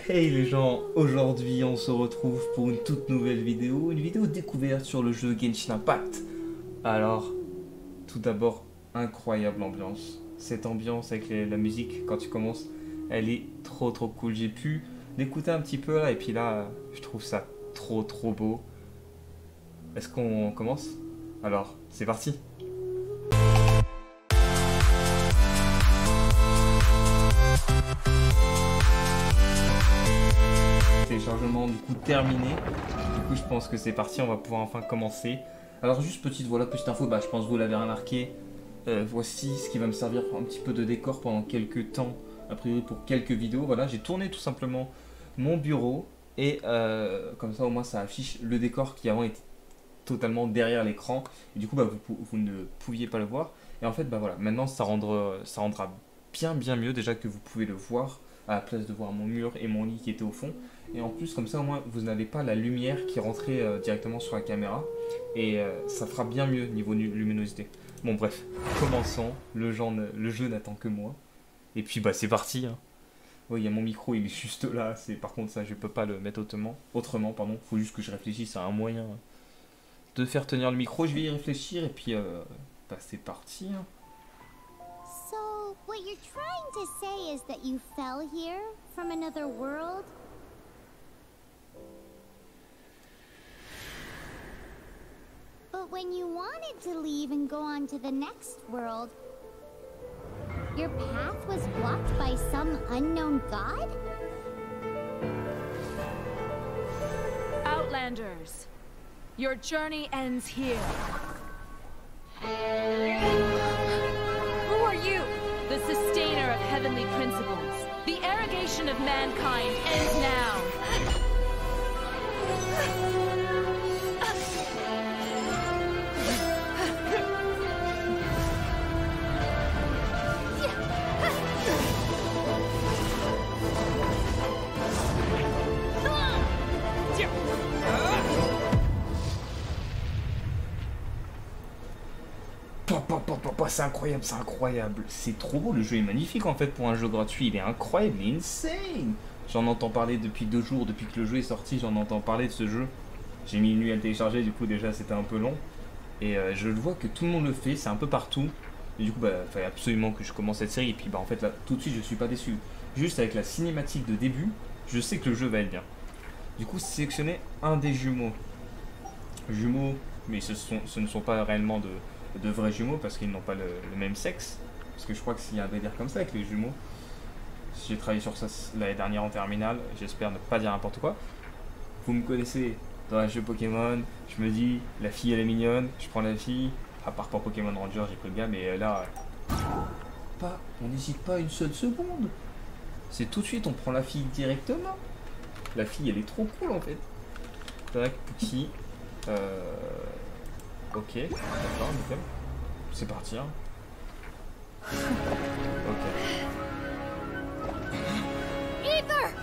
Hey les gens, aujourd'hui on se retrouve pour une toute nouvelle vidéo, une vidéo découverte sur le jeu Genshin Impact. Alors, tout d'abord, incroyable ambiance. Cette ambiance avec la musique quand tu commences, elle est trop cool. J'ai pu l'écouter un petit peu là et puis là, je trouve ça trop beau. Est-ce qu'on commence? Alors, c'est parti. Téléchargement du coup terminé. Du coup je pense que c'est parti, on va pouvoir enfin commencer. Alors juste petite info, je pense que vous l'avez remarqué. Voici ce qui va me servir un petit peu de décor pendant quelques temps, a priori pour quelques vidéos. Voilà, j'ai tourné tout simplement mon bureau et comme ça au moins ça affiche le décor qui avant était totalement derrière l'écran. Et du coup vous ne pouviez pas le voir. Et en fait voilà, maintenant ça rendra bien mieux déjà que vous pouvez le voir à la place de voir mon mur et mon lit qui était au fond. Et en plus comme ça au moins vous n'avez pas la lumière qui rentrait directement sur la caméra et ça fera bien mieux niveau luminosité. Bon bref, commençons, le jeu n'attend que moi. Et puis c'est parti hein. Oui, il y a mon micro, il est juste là, par contre ça je peux pas le mettre autrement, faut juste que je réfléchisse à un moyen de faire tenir le micro, je vais y réfléchir et puis c'est parti hein. So, what you're trying to say is that you fell here from another world? But when you wanted to leave and go on to the next world, your path was blocked by some unknown god? Outlanders, your journey ends here. Who are you? The sustainer of heavenly principles. The arrogation of mankind ends now. C'est incroyable, c'est trop beau, le jeu est magnifique en fait pour un jeu gratuit, il est incroyable, il est insane. J'en entends parler depuis 2 jours, depuis que le jeu est sorti, j'en entends parler de ce jeu. J'ai mis une nuit à le télécharger, du coup déjà c'était un peu long. Et je vois que tout le monde le fait, c'est un peu partout. Et du coup il fallait absolument que je commence cette série, et puis en fait là tout de suite je suis pas déçu. Juste avec la cinématique de début, je sais que le jeu va être bien. Du coup sélectionner un des jumeaux. Jumeaux, mais ce ne sont pas réellement de vrais jumeaux parce qu'ils n'ont pas le même sexe. Parce que je crois que s'il y a un délire comme ça avec les jumeaux, j'ai travaillé sur ça l'année dernière en terminale, j'espère ne pas dire n'importe quoi. Vous me connaissez, dans un jeu Pokémon, je me dis la fille elle est mignonne, je prends la fille, à part pour Pokémon Ranger j'ai pris le gars, mais là, on n'hésite pas une seule seconde. C'est tout de suite, on prend la fille directement. La fille elle est trop cool en fait. Tac, petit. Ok, d'accord, nickel. C'est parti, hein. Ok. Ether!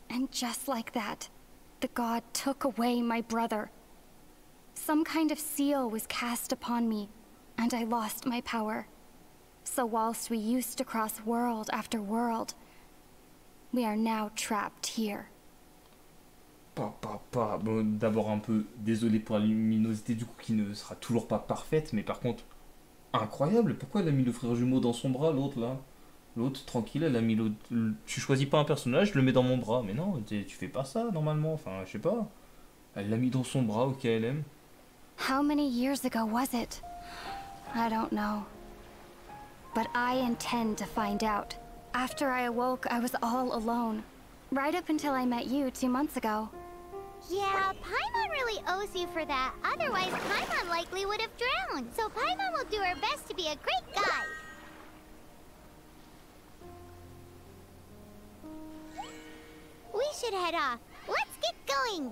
And just like that, the god took away my brother. Some kind of seal was cast upon me, and I lost my power. So whilst we used to cross world after world, we are now trapped here. Bon, d'abord un peu désolé pour la luminosité du coup qui ne sera toujours pas parfaite, mais par contre, incroyable. Pourquoi elle a mis le frère jumeau dans son bras, l'autre là? L'autre, tranquille, elle a mis l'autre. Tu choisis pas un personnage, je le mets dans mon bras. Mais non, tu fais pas ça normalement. Enfin, je sais pas. Elle l'a mis dans son bras au KLM. How many years ago was it? I don't know. But I intend to find out. After I awoke, I was all alone. Right up until I met you 2 months ago. Yeah, Paimon really owes you for that. Otherwise, Paimon likely would have drowned. So Paimon will do her best to be a great guide. We should head off. Let's get going.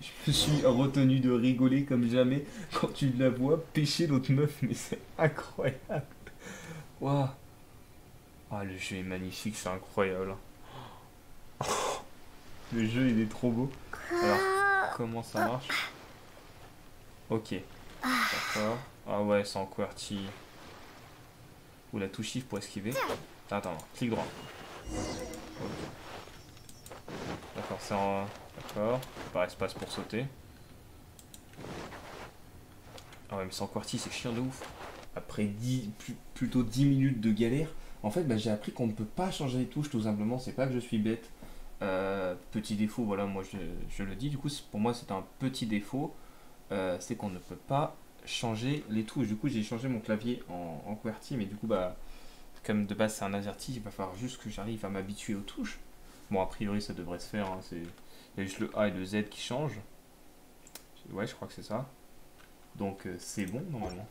Je me suis retenu de rigoler comme jamais quand tu la vois pêcher l'autre meuf, mais c'est incroyable. Waouh. Ah, le jeu est magnifique, c'est incroyable. Le jeu, il est trop beau. Alors, comment ça marche? Ok. D'accord. Ah ouais, c'est en QWERTY. Ou la touche shift pour esquiver. Attends, clic droit. Ok. D'accord, c'est en... D'accord. Par espace pour sauter. Ah ouais, mais c'est en QWERTY, c'est chiant de ouf. Après plutôt 10 minutes de galère, en fait, bah, j'ai appris qu'on ne peut pas changer les touches, tout simplement. C'est pas que je suis bête. Petit défaut, voilà, moi je le dis. Du coup, pour moi, c'est un petit défaut. C'est qu'on ne peut pas changer les touches. Du coup, j'ai changé mon clavier en QWERTY, mais du coup, bah, comme de base, c'est un AZERTY, il va falloir juste que j'arrive à m'habituer aux touches. Bon, a priori, ça devrait se faire. Hein, il y a juste le A et le Z qui changent. Ouais, je crois que c'est ça. Donc, c'est bon, normalement.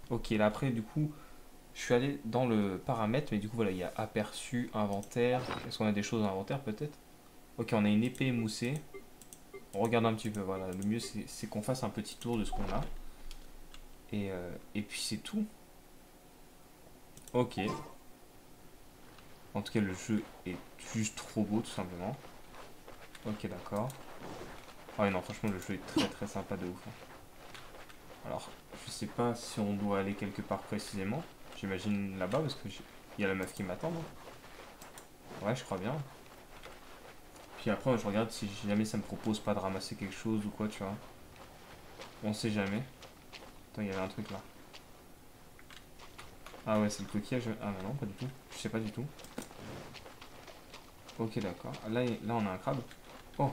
Ok, là, après, du coup, je suis allé dans le paramètre, mais du coup, voilà, il y a aperçu, inventaire. Est-ce qu'on a des choses dans l'inventaire, peut-être? Ok, on a une épée émoussée. On regarde un petit peu, voilà. Le mieux, c'est qu'on fasse un petit tour de ce qu'on a. Et puis, c'est tout. Ok. En tout cas, le jeu est juste trop beau, tout simplement. Ok, d'accord. Ah ouais, non, franchement, le jeu est très très sympa de ouf. Hein. Alors, je sais pas si on doit aller quelque part précisément. J'imagine là-bas, parce que il y a la meuf qui m'attend. Ouais, je crois bien. Puis après, je regarde si jamais ça me propose pas de ramasser quelque chose ou quoi, tu vois. On sait jamais. Attends, il y avait un truc là. Ah ouais, c'est le coquillage. Ah non, pas du tout. Je sais pas du tout. Ok, d'accord. Là, on a un crabe. Oh.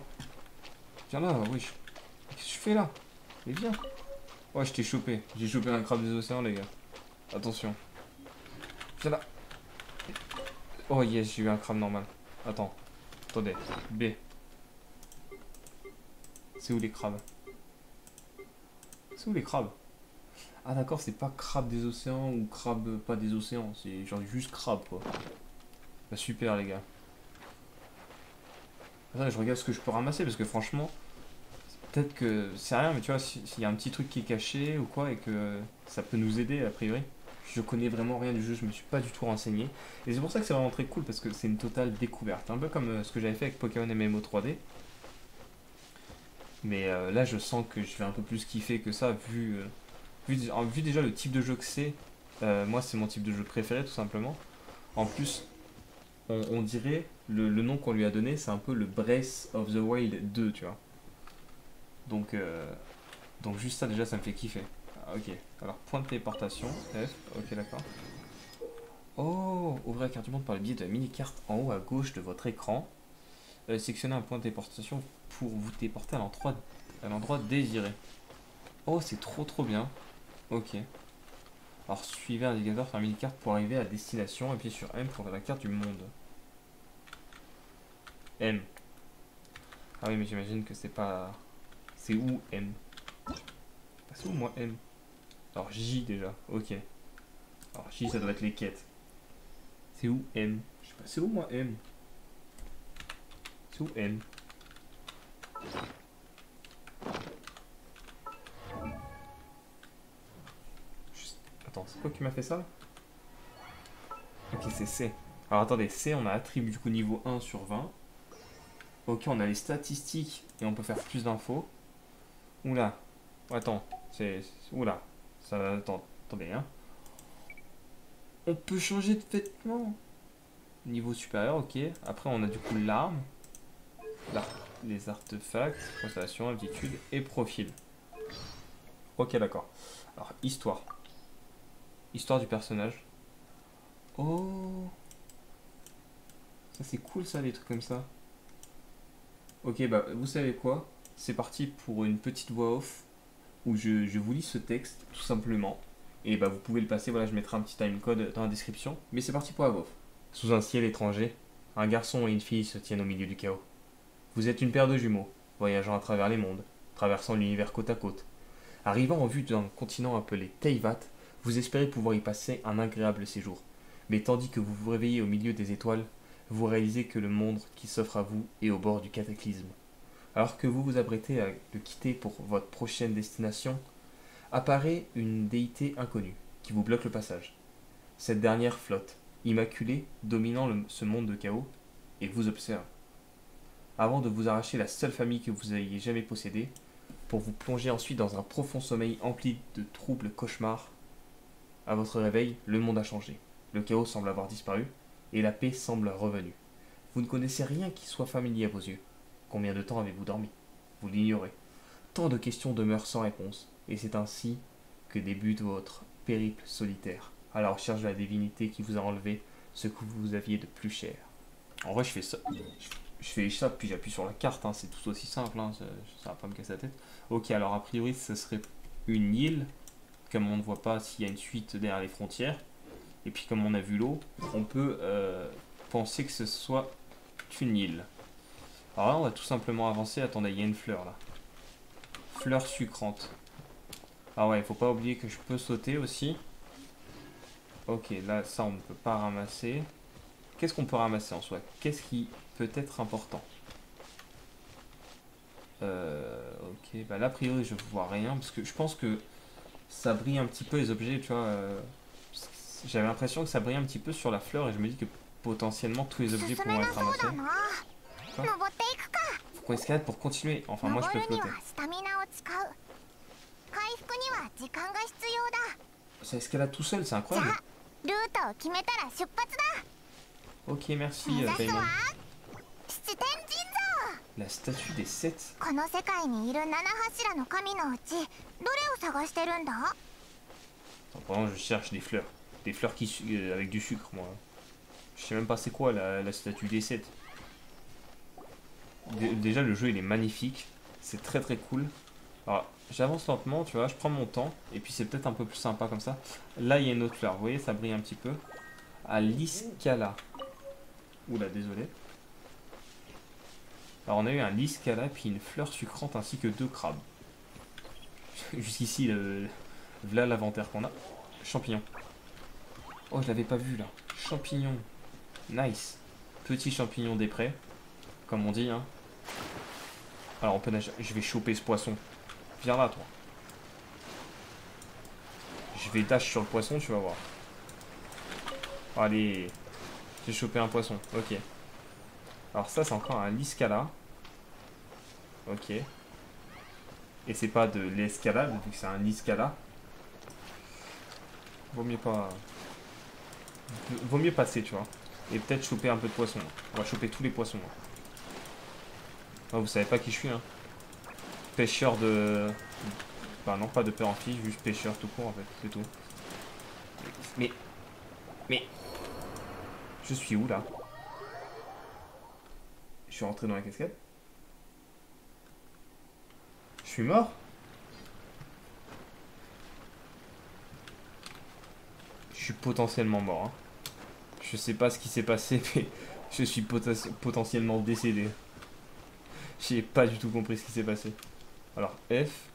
Viens là, oui. Qu'est-ce que je fais là? Mais viens. Ouais, je t'ai chopé. J'ai chopé un crabe des océans, les gars. Attention. Viens là. Oh yes, j'ai eu un crabe normal. Attends. Attendez. B. C'est où les crabes? C'est où les crabes? Ah d'accord, c'est pas crabe des océans ou crabe pas des océans. C'est genre juste crabe, quoi. Bah super, les gars. Attends, je regarde ce que je peux ramasser parce que franchement, peut-être que c'est rien, mais tu vois, s'il y a un petit truc qui est caché ou quoi et que ça peut nous aider a priori. Je connais vraiment rien du jeu, je me suis pas du tout renseigné. Et c'est pour ça que c'est vraiment très cool parce que c'est une totale découverte. Un peu comme ce que j'avais fait avec Pokémon MMO 3D. Mais là, je sens que je vais un peu plus kiffer que ça vu déjà le type de jeu que c'est. Moi, c'est mon type de jeu préféré tout simplement. En plus, on dirait le nom qu'on lui a donné, c'est un peu le Breath of the Wild 2, tu vois. Donc juste ça déjà ça me fait kiffer. Ah, ok, alors point de téléportation, F, ok d'accord. Oh, ouvrez la carte du monde par le biais de la mini-carte en haut à gauche de votre écran. Sélectionnez un point de téléportation pour vous téléporter à l'endroit désiré. Oh, c'est trop bien. Ok. Alors suivez l'indicateur sur la mini-carte pour arriver à destination, appuyez sur M pour voir la carte du monde. M. Ah oui, mais j'imagine que c'est pas... C'est où M? C'est où moi M? Alors J déjà, ok. Alors J ça doit être les quêtes. C'est où M? Je sais pas, c'est où moi M? C'est où M? Juste... Attends, c'est quoi qui m'a fait ça? Ok, c'est C. Alors attendez, C on a attribut du coup niveau 1 sur 20. Ok, on a les statistiques et on peut faire plus d'infos. Oula. Attends, Oula. Ça... Attendez, hein. On peut changer de vêtements. Niveau supérieur, ok. Après, on a du coup l'arme. Les artefacts, constellation, aptitude et profil. Ok, d'accord. Alors, histoire. Histoire du personnage. Oh. Ça, c'est cool, ça, les trucs comme ça. Ok, bah, vous savez quoi? C'est parti pour une petite voix off où je vous lis ce texte, tout simplement. Et bah, vous pouvez le passer, voilà, je mettrai un petit timecode dans la description. Mais c'est parti pour la voix off. Sous un ciel étranger, un garçon et une fille se tiennent au milieu du chaos. Vous êtes une paire de jumeaux, voyageant à travers les mondes, traversant l'univers côte à côte. Arrivant en vue d'un continent appelé Teyvat, Vous espérez pouvoir y passer un agréable séjour. Mais tandis que vous vous réveillez au milieu des étoiles, vous réalisez que le monde qui s'offre à vous est au bord du cataclysme. Alors que vous vous apprêtez à le quitter pour votre prochaine destination, apparaît une déité inconnue qui vous bloque le passage. Cette dernière flotte, immaculée, dominant ce monde de chaos, et vous observe. Avant de vous arracher la seule famille que vous ayez jamais possédée, pour vous plonger ensuite dans un profond sommeil empli de troubles cauchemars. À votre réveil, le monde a changé. Le chaos semble avoir disparu, et la paix semble revenue. Vous ne connaissez rien qui soit familier à vos yeux. Combien de temps avez-vous dormi? Vous l'ignorez. Tant de questions demeurent sans réponse, et c'est ainsi que débute votre périple solitaire, à la recherche de la divinité qui vous a enlevé ce que vous aviez de plus cher. En vrai, je fais ça. Je fais ça, puis j'appuie sur la carte, hein, c'est tout aussi simple, hein, ça va pas me casser la tête. Ok, alors a priori, ce serait une île, comme on ne voit pas s'il y a une suite derrière les frontières. Et puis comme on a vu l'eau, on peut penser que ce soit une île. Alors là, on va tout simplement avancer. Attendez, il y a une fleur là. Fleur sucrante. Ah ouais, il faut pas oublier que je peux sauter aussi. Ok, là, ça, on ne peut pas ramasser. Qu'est-ce qu'on peut ramasser en soi? Qu'est-ce qui peut être important? Ok, bah là, a priori, je vois rien. Parce que je pense que ça brille un petit peu les objets, tu vois. J'avais l'impression que ça brille un petit peu sur la fleur et je me dis que potentiellement tous les objets pourront être ramassés. Quoi? Faut qu'on escalade pour continuer. Enfin, moi, je peux flotter. Ça escalade tout seul, c'est incroyable. Ok, merci, Paimon. La statue des 7. Pendant je cherche des fleurs. Des fleurs qui, avec du sucre, moi. Je sais même pas c'est quoi la statue des 7. Déjà, le jeu, il est magnifique. C'est très très cool. Alors, j'avance lentement, tu vois, je prends mon temps. Et puis, c'est peut-être un peu plus sympa comme ça. Là, il y a une autre fleur. Vous voyez, ça brille un petit peu. À l'Iskala. Oula, désolé. Alors, on a eu un Liskala, puis une fleur sucrante, ainsi que 2 crabes. Jusqu'ici, voilà l'inventaire qu'on a. Champignons. Oh, je l'avais pas vu, là. Champignons. Nice. Petit champignon des prés. Comme on dit, hein. Alors, on peut nager. Je vais choper ce poisson. Viens là, toi. Je vais dash sur le poisson, tu vas voir. Allez. J'ai chopé un poisson. Ok. Alors ça, c'est encore un Liskala. Ok. Et c'est pas de l'escalade, vu que c'est un Liskala. Vaut mieux pas... Vaut mieux passer, tu vois. Et peut-être choper un peu de poisson. On va choper tous les poissons. Oh, vous savez pas qui je suis, hein. Pêcheur de... Bah non, pas de peur en fille, juste pêcheur tout court, en fait. C'est tout. Mais... Je suis où, là? Je suis rentré dans la cascade? Je suis mort? Je suis potentiellement mort, hein. Je sais pas ce qui s'est passé, mais je suis potentiellement décédé. J'ai pas du tout compris ce qui s'est passé. Alors, F.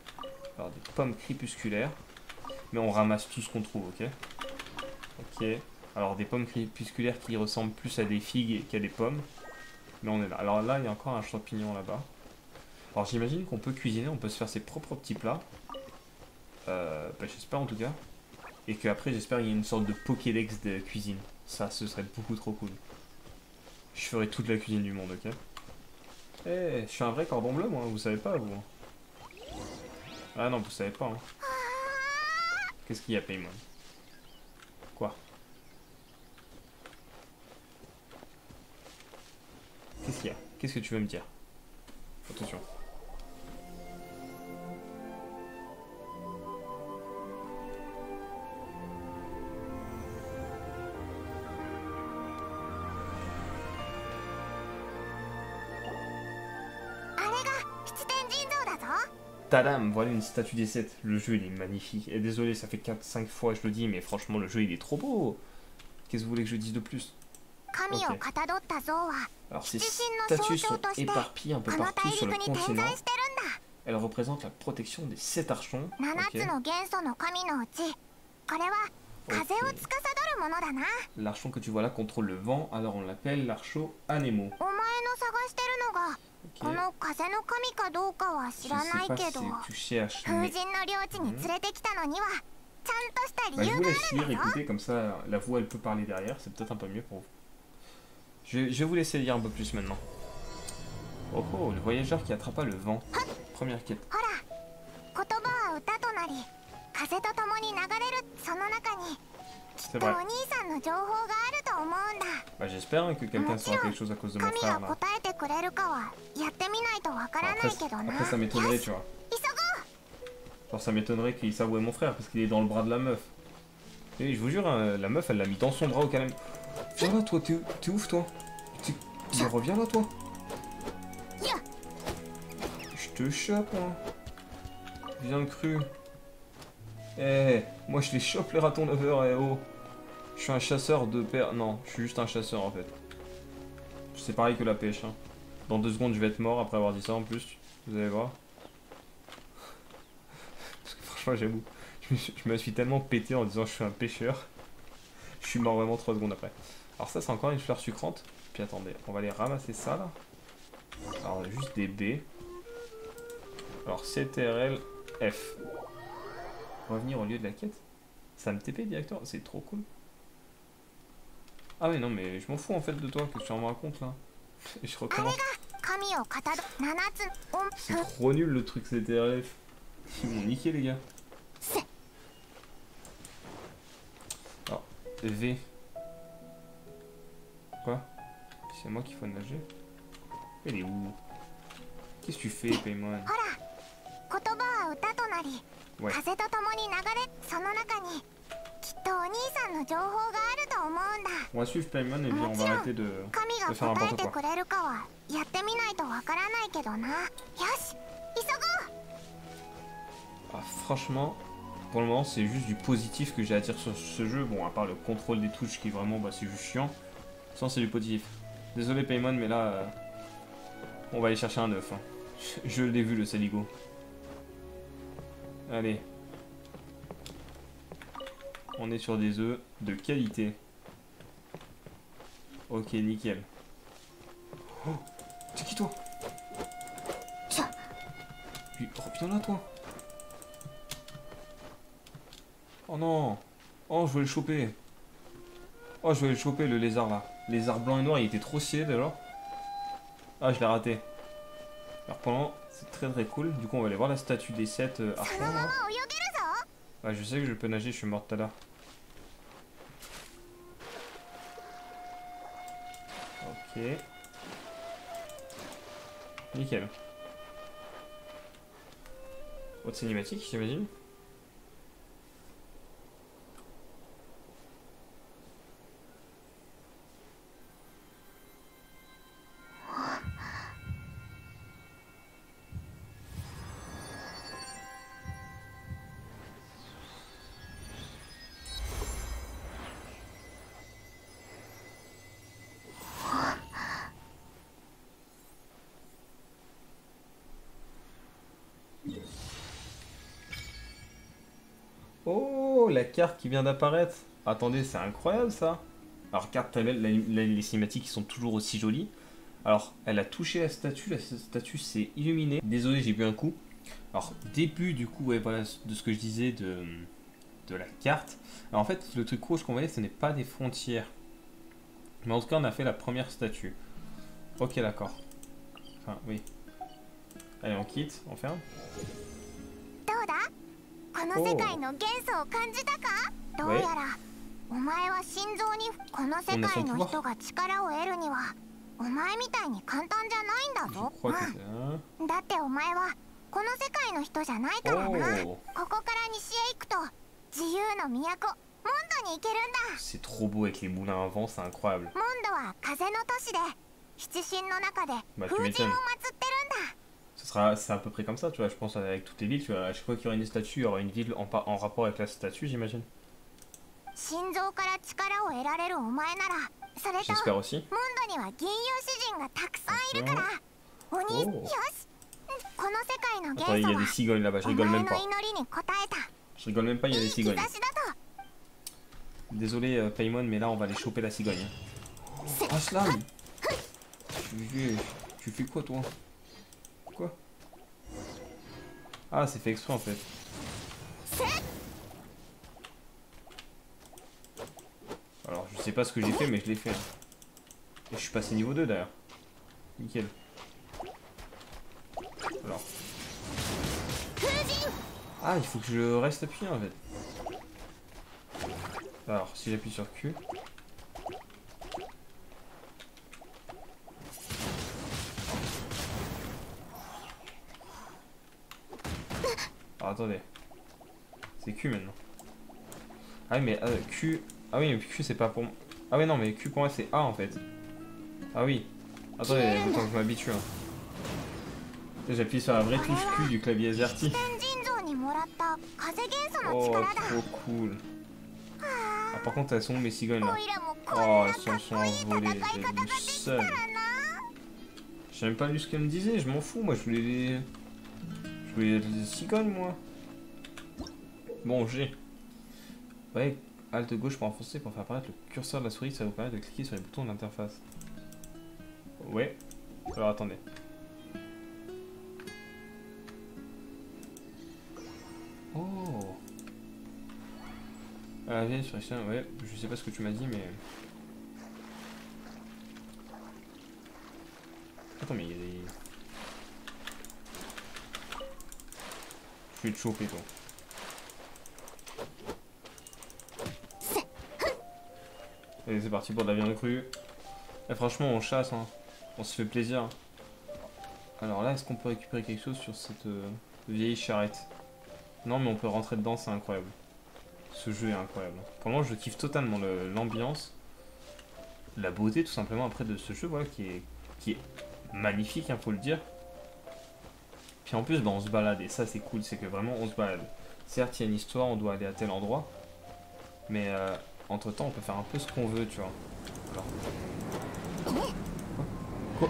Alors, des pommes crépusculaires. Mais on ramasse tout ce qu'on trouve, ok? Ok. Alors, des pommes crépusculaires qui ressemblent plus à des figues qu'à des pommes. Mais on est là. Alors là, il y a encore un champignon là-bas. Alors, j'imagine qu'on peut cuisiner, on peut se faire ses propres petits plats. Bah, j'espère en tout cas. Et qu'après, j'espère qu'il y a une sorte de Pokédex de cuisine. Ça, ce serait beaucoup trop cool. Je ferai toute la cuisine du monde, ok? Eh, je suis un vrai cordon bleu, moi, vous savez pas, vous? Ah non, vous savez pas, hein. Qu'est-ce qu'il y a, Paimon? Quoi? Qu'est-ce qu'il y a? Qu'est-ce que tu veux me dire? Attention. Tadam, voilà une statue des 7. Le jeu il est magnifique. Et désolé, ça fait 4-5 fois que je le dis, mais franchement le jeu il est trop beau. Qu'est-ce que vous voulez que je dise de plus? Okay. Alors ces statues sont éparpillées un peu partout sur le continent. Elles représentent la protection des 7 archons. Okay. これは風を司るものだな。 L'archon que tu vois là contrôle le vent, alors on l'appelle l'archon Anemo. お前の探してるのが Ok. この風の神かどうかは Je 知らな sais い pas け si ど、 tu cherches, 風 mais... 神の領地に連れてきたのにはちゃんとした理 Bah, je 由 vous があ laisse るん lire, だぞ。 écoutez, comme ça la voix elle peut parler derrière, c'est peut-être un peu mieux pour vous. Je vais vous laisser lire un peu plus maintenant. Oh oh, le voyageur qui attrapa le vent. Première quête. ほら、言葉は歌となり、風と共に流れるその中にきっ C'est と vrai. お兄さんの情報があると思うんだ。 Bah, j'espère hein, que quelqu'un saura quelque chose à cause de mon 神 frère が là. 答えてくれるかはやってみないとわからないけどな。 Après ça m'étonnerait, tu vois. 急ごう。 Genre ça m'étonnerait qu'il sache où est mon frère parce qu'il est dans le bras de la meuf. Et je vous jure, hein, la meuf elle l'a mis dans son bras au calme. Viens là toi, t'es ouf toi. Reviens là toi. Je te chope hein. Viens le cru. Eh, moi je les chope les ratons laveurs, eh oh. Je suis un chasseur de père. Non, je suis juste un chasseur en fait. C'est pareil que la pêche. Hein. Dans 2 secondes je vais être mort après avoir dit ça en plus. Vous allez voir. Parce que franchement j'avoue. Je me suis tellement pété en disant je suis un pêcheur. Je suis mort vraiment 3 secondes après. Alors ça c'est encore une fleur sucrante. Puis attendez, on va aller ramasser ça là. Alors juste des B. Alors CTRL F. Revenir au lieu de la quête. Ça me TP directeur, c'est trop cool. Ah mais non mais je m'en fous en fait de toi, que tu en me racontes là. Je recommence. 神をかたど7つ音 C'est trop nul le truc CTRL F. Ils m'ont niqué les gars. Alors, V. Quoi? C'est moi qu'il faut nager? Elle est où? Qu'est-ce que tu fais, Paimon? ほら、言葉は歌となり、 Ouais. 風と共に流れ、その中にきっとお兄さんの情報があると思うんだ。 On va suivre Paimon et puis on va arrêter de 神が faire 答え n'importe て quoi. くれるかはやってみないとわからないけどな。よし、急ごう。 Ah, franchement, pour le moment, c'est juste du positif que j'ai à dire sur ce jeu. Bon, à part le contrôle des touches qui vraiment, bah, c'est juste chiant. Sinon, c'est du positif. Désolé, Paimon, mais là, on va aller chercher un œuf. Hein. Je l'ai vu, le saligo. Allez. On est sur des œufs de qualité. Ok, nickel. Oh, c'est qui toi? Reviens là, toi. Oh non. Oh, je voulais le choper. Oh, je voulais le choper, le lézard là. Lézard blanc et noir, il était trop stylé déjà. Ah, je l'ai raté. Alors pendant, c'est très très cool. Du coup, on va aller voir la statue des 7 archons là. 泳げるぞ。 Ah, je sais que je peux nager, je suis mort tout à l'heure. Ok. Nickel. Autre cinématique, j'imagine. Oh, la carte qui vient d'apparaître. Attendez, c'est incroyable ça. Alors, regarde, les cinématiques qui sont toujours aussi jolies. Alors, elle a touché la statue s'est illuminée. Désolé, j'ai bu un coup. Alors, début du coup, ouais, voilà, de ce que je disais de la carte. Alors, en fait, le truc rouge qu'on voyait, ce n'est pas des frontières. Mais en tout cas, on a fait la première statue. Ok, d'accord. Enfin, oui. Allez, on quitte, on ferme. どうだ？この世界の元素を感じたか？どうやらお前は心臓にこの世界の人が力を得るにはお前みたいに簡単じゃないんだぞ。だってお前はこの世界の人じゃないからな。ここから西へ行くと自由の都モンドに行けるんだ。 C'est trop beau avec les moulins à vent, c'est incroyable. モンドは風の都市で七神の中で風神を祀ってるんだ。 C'est à peu près comme ça, tu vois, je pense avec toutes les villes, tu vois, à chaque fois qu'il y aura une statue, il y aura une ville en rapport avec la statue, j'imagine. J'espère aussi. Attends, il y a des cigognes là-bas, je rigole même pas. Je rigole même pas, il y a des cigognes. Désolé Paimon, mais là on va aller choper la cigogne. Ah Slam, tu fais quoi toi? Quoi? Ah c'est fait exprès en fait. Alors je sais pas ce que j'ai fait mais je l'ai fait. Et je suis passé niveau 2 d'ailleurs. Nickel. Alors. Ah il faut que je reste appuyé en fait. Alors si j'appuie sur Q. Alors, attendez. C'est Q maintenant. Ah oui mais Q. Ah oui mais Q c'est pas pour moi. Ah oui non mais Q pour moi c'est A en fait. Ah oui. Attendez, attends que je m'habitue. Hein. J'appuie sur la vraie touche Q du clavier AZERTY. Oh trop cool. Ah par contre elles sont où mes cigognes là? Oh elles sont envolées, j'ai du seul. J'ai même pas lu ce qu'elle me disait, je m'en fous, moi je voulais des cigognes moi. Bon j'ai. Ouais, Alt gauche pour enfoncer pour faire apparaître le curseur de la souris, ça vous permet de cliquer sur les boutons de l'interface. Ouais. Alors attendez. Oh. Ah viens sur ça, ouais, je sais pas ce que tu m'as dit mais. Attends mais il y a des. Je vais te choper toi. Allez c'est parti pour de la viande crue. Et franchement on chasse hein. On se fait plaisir. Alors là est-ce qu'on peut récupérer quelque chose sur cette vieille charrette? Non mais on peut rentrer dedans, c'est incroyable. Ce jeu est incroyable. Vraiment je kiffe totalement l'ambiance. La beauté tout simplement après de ce jeu voilà, qui est magnifique, hein, faut le dire. Puis en plus bah, on se balade et ça c'est cool, c'est que vraiment on se balade. Certes il y a une histoire, on doit aller à tel endroit. Mais entre temps on peut faire un peu ce qu'on veut tu vois. Alors. Quoi?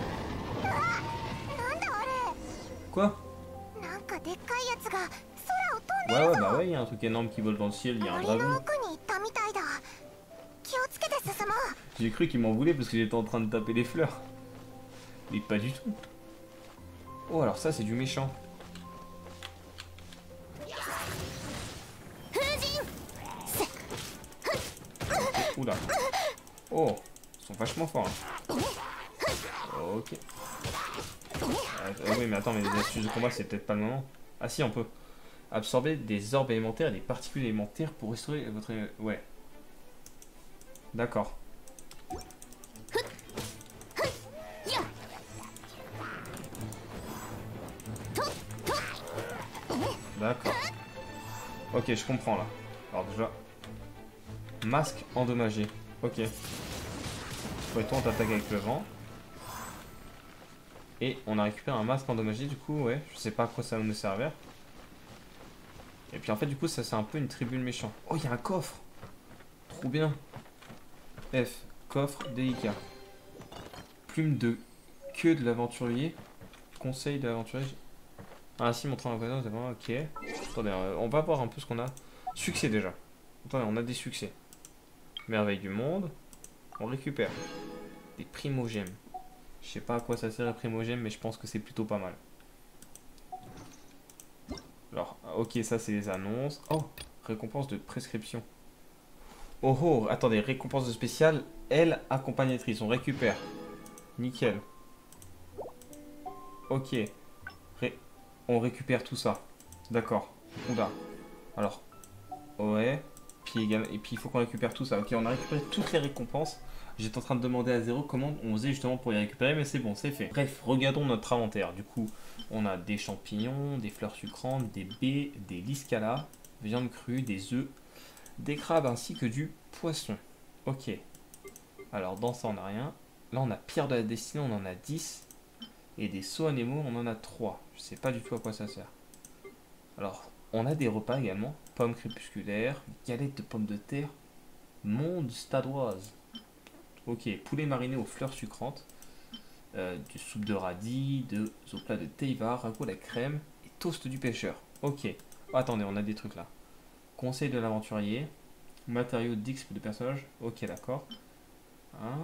Quoi? Ouais bah ouais il y a un truc énorme qui vole dans le ciel, il y a un dragon. J'ai cru qu'il m'en voulait parce que j'étais en train de taper les fleurs. Mais pas du tout. Oh alors ça c'est du méchant. Oula. Oh, ils sont vachement forts. Hein. Ok. Oui mais attends mais les astuces de combat c'est peut-être pas le moment. Ah si on peut. Absorber des orbes élémentaires et des particules élémentaires pour restaurer votre... Ouais. D'accord. D'accord. Ok, je comprends là. Alors déjà... Masque endommagé. Ok. Après toi on t'attaque avec le vent. Et on a récupéré un masque endommagé du coup, ouais. Je sais pas à quoi ça va nous servir. Et puis en fait du coup ça c'est un peu une tribune méchant. Oh il y a un coffre. Trop bien. F. Coffre délicat. Plume de queue de l'aventurier. Conseil de l'aventurier. Ah si montrant la présence devant. Ok. Attendez on va voir un peu ce qu'on a. Succès déjà. Attendez on a des succès. Merveille du monde. On récupère. Des primogèmes. Je sais pas à quoi ça sert les primogèmes mais je pense que c'est plutôt pas mal. Alors, ok, ça c'est les annonces. Oh, récompense de prescription. Oh oh, attendez, récompense de spécial, elle accompagnatrice, on récupère. Nickel. Ok. On récupère tout ça. D'accord. Oula. Alors, ouais. Puis également, et puis il faut qu'on récupère tout ça. Ok, on a récupéré toutes les récompenses. J'étais en train de demander à Zéro comment on faisait justement pour les récupérer, mais c'est bon, c'est fait. Bref, regardons notre inventaire. Du coup, on a des champignons, des fleurs sucrantes, des baies, des liscalas, viande crue, des œufs, des crabes ainsi que du poisson. Ok. Alors, dans ça, on n'a rien. Là, on a pierre de la destinée, on en a 10. Et des sauts à Nemo, on en a 3. Je sais pas du tout à quoi ça sert. Alors, on a des repas également. Pommes crépusculaires, galettes de pommes de terre, monde stadoise. Ok, poulet mariné aux fleurs sucrantes, du soupe de radis, au plat de teivar, ragoût à la crème et toast du pêcheur. Ok. Oh, attendez, on a des trucs là. Conseil de l'aventurier, Matériaux d'XP de personnages. Ok, d'accord. Ah,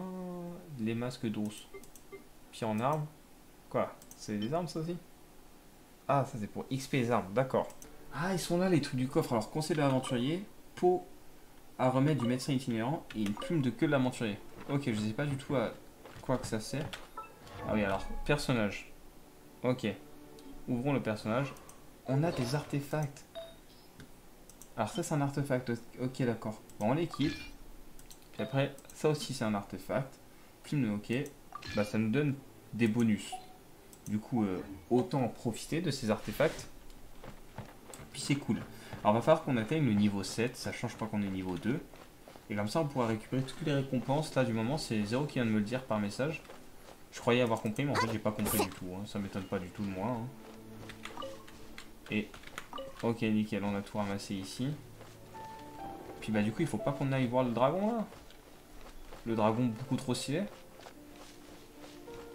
les masques d'os. Puis en armes. Quoi? C'est des armes ça aussi? Ah, ça c'est pour XP les armes, d'accord. Ah, ils sont là les trucs du coffre. Alors, conseil de l'aventurier, peau à remettre du médecin itinérant et une plume de queue de l'aventurier. Ok, je sais pas du tout à quoi que ça sert. Ah oui, alors, personnage. Ok. Ouvrons le personnage. On a des artefacts. Alors ça, c'est un artefact. Ok, d'accord. Bon, on l'équipe. Puis après, ça aussi, c'est un artefact. Plume de ok. Bah, ça nous donne des bonus. Du coup, autant en profiter de ces artefacts. Puis c'est cool. Alors, va falloir qu'on atteigne le niveau 7. Ça change pas qu'on est niveau 2. Et comme ça, on pourra récupérer toutes les récompenses. Là, du moment, c'est Zéro qui vient de me le dire par message. Je croyais avoir compris, mais en fait, j'ai pas compris du tout. Hein. Ça m'étonne pas du tout de moi. Hein. Et... ok, nickel, on a tout ramassé ici. Puis bah du coup, il faut pas qu'on aille voir le dragon, là. Le dragon beaucoup trop stylé.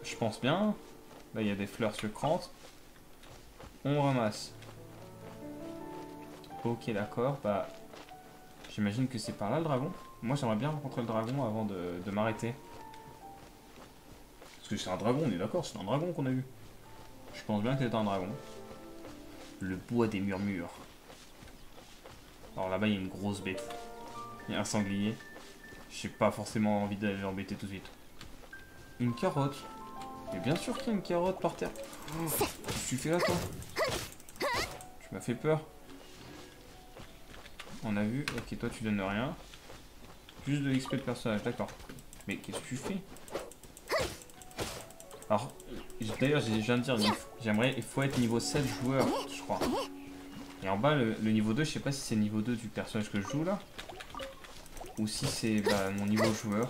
Je pense bien. Là, il y a des fleurs sucrantes. On ramasse. Ok, d'accord. Bah, j'imagine que c'est par là, le dragon. Moi, j'aimerais bien rencontrer le dragon avant de m'arrêter. Parce que c'est un dragon, on est d'accord, c'est un dragon qu'on a vu. Je pense bien que c'est un dragon. Le bois des murmures. Alors là-bas, il y a une grosse bête. Il y a un sanglier. J'ai pas forcément envie d'aller l'embêter tout de suite. Une carotte. Mais bien sûr qu'il y a une carotte par terre. Oh, qu'est-ce que tu fais là, toi? Tu m'as fait peur. On a vu. Ok, toi, tu donnes rien. Juste de l'XP de personnage, d'accord. Mais qu'est-ce que tu fais? Alors, d'ailleurs, je viens de dire, j'aimerais, il faut être niveau 7 joueur, je crois. Et en bas, le niveau 2, je sais pas si c'est le niveau 2 du personnage que je joue là. Ou si c'est bah, mon niveau joueur.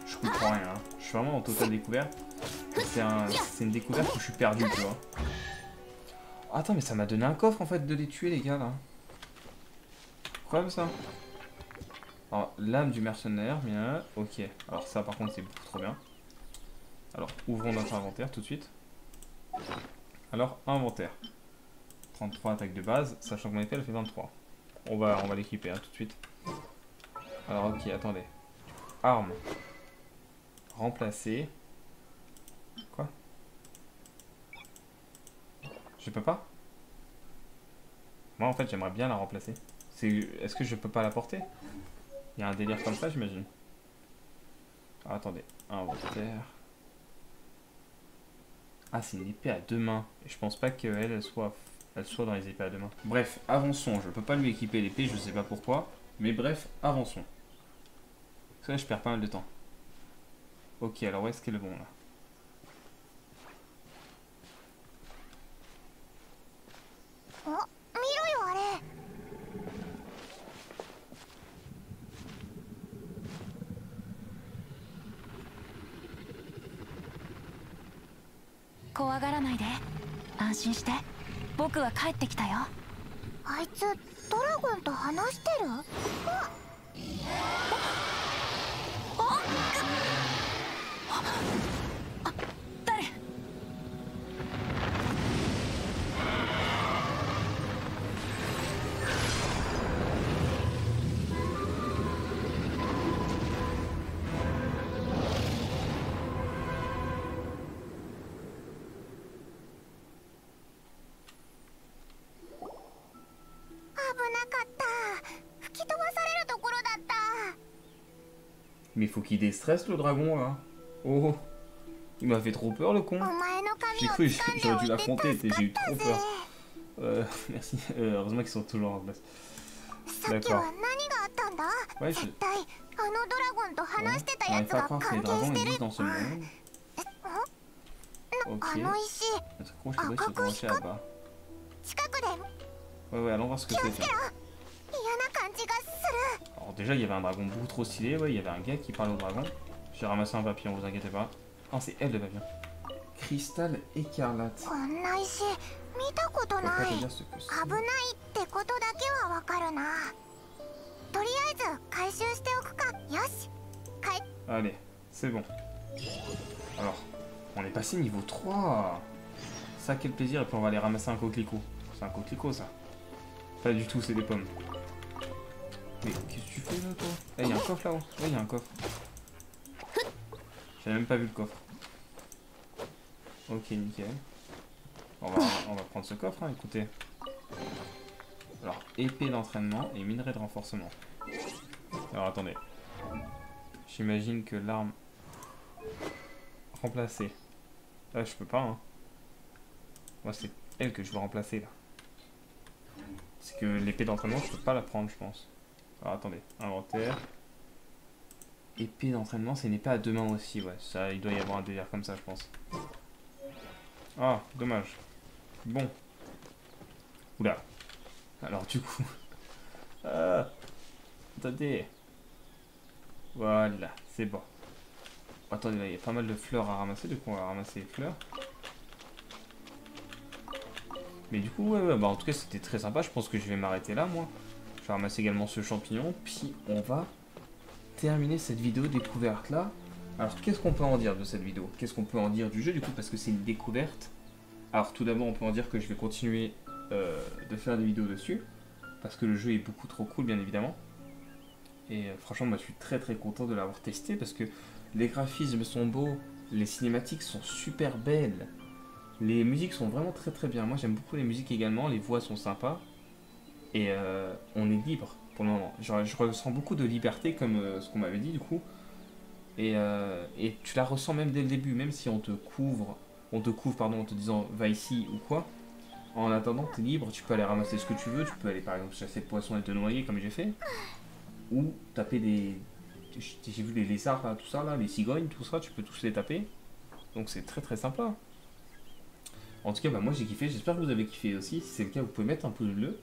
Je comprends rien. Hein. Je suis vraiment en totale découverte. C'est une découverte où je suis perdu, tu vois. Attends, mais ça m'a donné un coffre en fait de les tuer, les gars là. Incroyable ça. Alors, l'âme du mercenaire, bien. Ok. Alors, ça par contre, c'est beaucoup trop bien. Alors, ouvrons notre inventaire tout de suite. Alors, inventaire. 33 attaques de base, sachant que mon épée elle fait 23. On va l'équiper hein, tout de suite. Alors, ok, attendez. Arme. Remplacer. Quoi? Je peux pas? Moi, en fait, j'aimerais bien la remplacer. Est-ce que je peux pas la porter? Il y a un délire comme ça, j'imagine. Ah, attendez. Inventaire. Ah, c'est une épée à deux mains. Et je pense pas qu'elle soit dans les épées à deux mains. Bref, avançons. Je peux pas lui équiper l'épée, je sais pas pourquoi. Mais bref, avançons. Parce que là, je perds pas mal de temps. Ok, alors où est-ce qu'est le bon, là? Oh, miro yo, are. Koagaranai de. Anshin shite. Boku wa kaette kita yo. あいつドラゴンと話してる？誰？Mais il faut qu'il déstresse le dragon là. Oh, il m'a fait trop peur le con. J'ai cru que j'aurais dû l'affronter, j'ai eu trop peur. Merci, heureusement qu'ils sont toujours en place. D'accord. Ouais, je... Bon, on n'arrive pas à croire que les dragons existent dans ce monde. Ok. C'est gros, je devrais se brancher là-bas. Ouais, allons voir ce que c'est. Alors déjà, il y avait un dragon beaucoup trop stylé, ouais, il y avait un gars qui parlait au dragon. J'ai ramassé un papillon, vous inquiétez pas. Oh, c'est elle le papillon. Cristal écarlate. Je peux pas te dire ce que c'est. Allez, c'est bon. Alors, on est passé niveau 3. Ça, quel plaisir, et puis on va aller ramasser un coquelicot. C'est un coquelicot, ça. Pas du tout, c'est des pommes. Mais qu'est-ce que tu fais là, toi? Eh, il y a un coffre là-haut. Ouais, il y a un coffre. J'avais même pas vu le coffre. Ok, nickel. On va prendre ce coffre, hein, écoutez. Alors, épée d'entraînement et minerai de renforcement. Alors, attendez. J'imagine que l'arme... remplacée. Là, je peux pas, hein. Moi, c'est elle que je veux remplacer, là. C'est que l'épée d'entraînement, je peux pas la prendre, je pense. Alors, attendez. Inventaire. Épée d'entraînement, c'est une épée à deux mains aussi, ouais. Ça, il doit y avoir un délire comme ça, je pense. Ah, dommage. Bon. Oula. Alors, du coup... attendez. Voilà, c'est bon. Attendez, là, il y a pas mal de fleurs à ramasser, du coup, on va ramasser les fleurs. Mais du coup, ouais, bah, en tout cas, c'était très sympa. Je pense que je vais m'arrêter là, moi. Je vais ramasser également ce champignon, puis on va terminer cette vidéo découverte là. Alors, qu'est-ce qu'on peut en dire de cette vidéo? Qu'est-ce qu'on peut en dire du jeu, du coup, parce que c'est une découverte. Alors, tout d'abord, on peut en dire que je vais continuer de faire des vidéos dessus, parce que le jeu est beaucoup trop cool, bien évidemment. Et franchement, moi, je suis très très content de l'avoir testé, parce que les graphismes sont beaux, les cinématiques sont super belles, les musiques sont vraiment très très bien. Moi, j'aime beaucoup les musiques également, les voix sont sympas, et on est libre pour le moment. Je ressens beaucoup de liberté, comme ce qu'on m'avait dit, du coup. Et tu la ressens même dès le début, même si on te couvre pardon, en te disant va ici ou quoi. En attendant, tu es libre, tu peux aller ramasser ce que tu veux, tu peux aller par exemple chasser le poisson et te noyer comme j'ai fait. Ou taper des... J'ai vu les lézards, là, tout ça, là, les cigognes, tout ça, tu peux tous les taper. Donc c'est très très sympa. En tout cas, bah, moi j'ai kiffé, j'espère que vous avez kiffé aussi. Si c'est le cas, vous pouvez mettre un pouce bleu.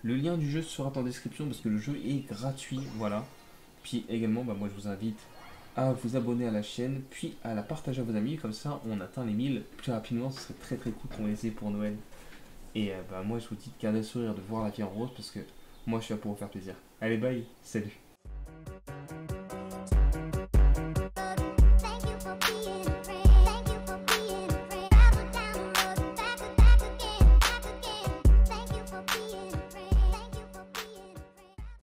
Le lien du jeu sera en description parce que le jeu est gratuit, voilà. Puis également, bah, moi je vous invite à vous abonner à la chaîne, puis à la partager à vos amis, comme ça on atteint les 1000 plus rapidement, ce serait très très cool qu'on les ait pour Noël. Et bah, moi je vous dis de garder le sourire, de voir la vie en rose, parce que moi je suis là pour vous faire plaisir. Allez bye, salut.